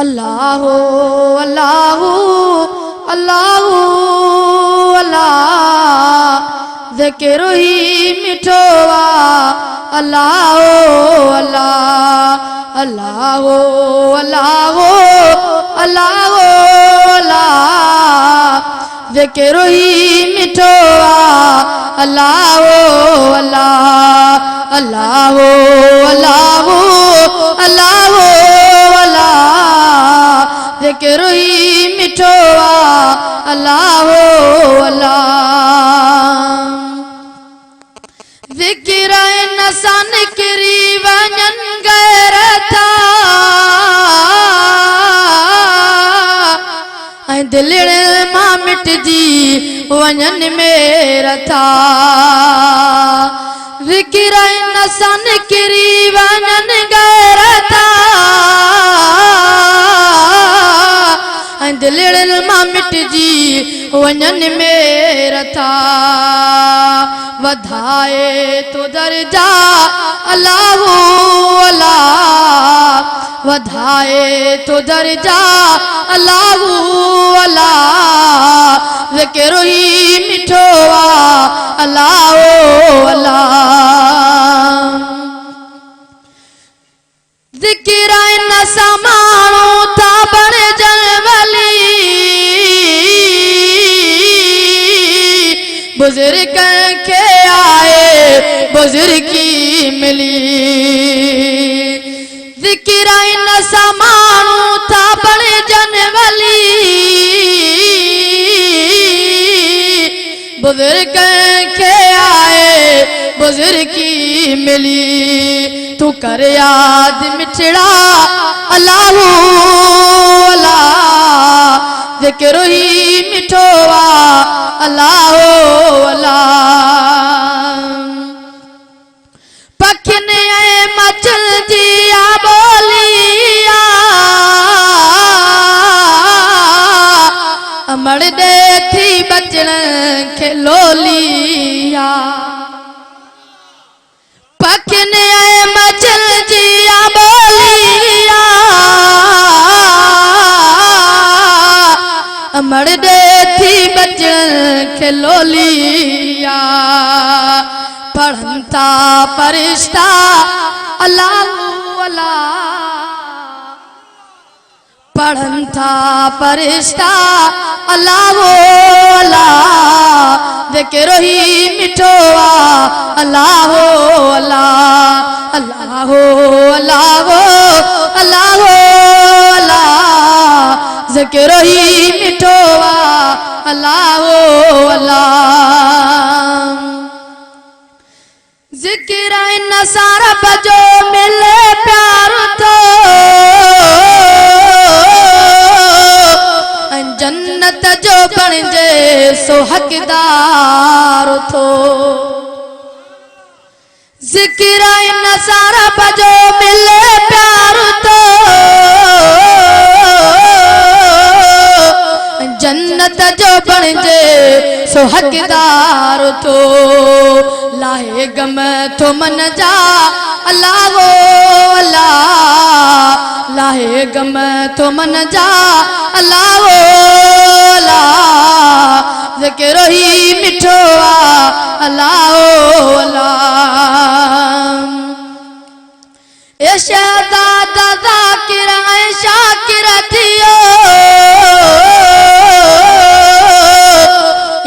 अल्लाह अल्लाह अल्लाह अल्लाह ज़िक्र ही मिठो अल्लाह अल्लाह अल्लाह अल्लाह अल्लाह अल्लाह ज़िक्र ही मिठो अल्लाह अल्लाह अल्लाह अल्लाह अल्लाह ज़िक्र ही मिठो अल्लाह अल्लाह ज़िक्र नसन किरी वञन गैर था ऐं दिलड़ मां मिटजी वञन मेरा था ज़िक्र नसन किरी वञन गैर था दिलड़ मां मिटजी वञन मेरा था वधाए तो दर्जा अल्लाह अल्लाह वधाए तो दर्जा अल्लाह अल्लाह ज़िक्र ही मिठो अल्लाह अल्लाह ज़िक्र न समाणो था बणजण वली बुजुर्ग के आए बुजुर्गी मिली ज़िक्र न समाणो था बणजण वली बुजुर्ग के आए बुजुर्गी मिली तू कर याद मिठड़ा अल्लाह अल्लाह ज़िक्र ही मिठो अल्लाह अल्लाह पखने मचल जिया बोलिया अमड़ दे थी बचन के लोलिया पखने मचल जिया बोलिया अमड़ दे थी बचन के लोलिया पढ़न था फरिश्ता अल्लाह अल्लाह पढ़न था फरिश्ता अल्लाह अल्लाह ज़िक्र ही मिठो अल्लाह अल्लाह अल्लाह अल्लाह अल्लाह अल्लाह ज़िक्र ही मिठो अल्लाह अल्लाह ज़िक्र न सारा बजो मिले प्यार तो जन्नत जो बणजे सो हकदार थो ज़िक्र न सारा बजो मिले प्यार तो जन्नत जो बणजे सो हकदार थो लाहे गम तो मन जा अल्लाह अल्लाह लाहे गम तो मन जा अल्लाह अल्लाह ज़िक्र ही मिठो अल्लाह अल्लाह ए शहज़ादा ज़ाकिर ऐं शाकिर थियो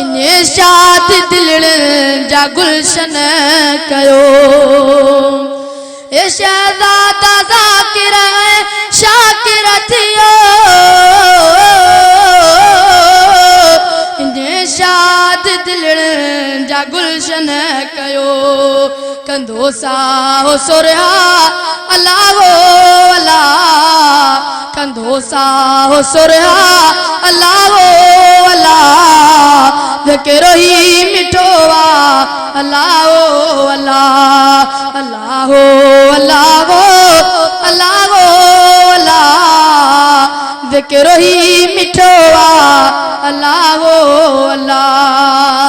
इने शाद दिलड़ जा गुलशन कयो ए शहज़ादा ज़ाकिर ऐं शाकिर थियो शाद दिलड़ जा गुलशन कयो कंदो साहो सुरहा अल्लाह अल्लाह कंदो साहो सुरहा अल्लाह अल्लाह ज़िक्र ही मिठो अल्लाह अल्लाह अल्लाह अल्लाह अल्लाह अल्लाह ज़िक्र ही मिठो अल्लाह अल्लाह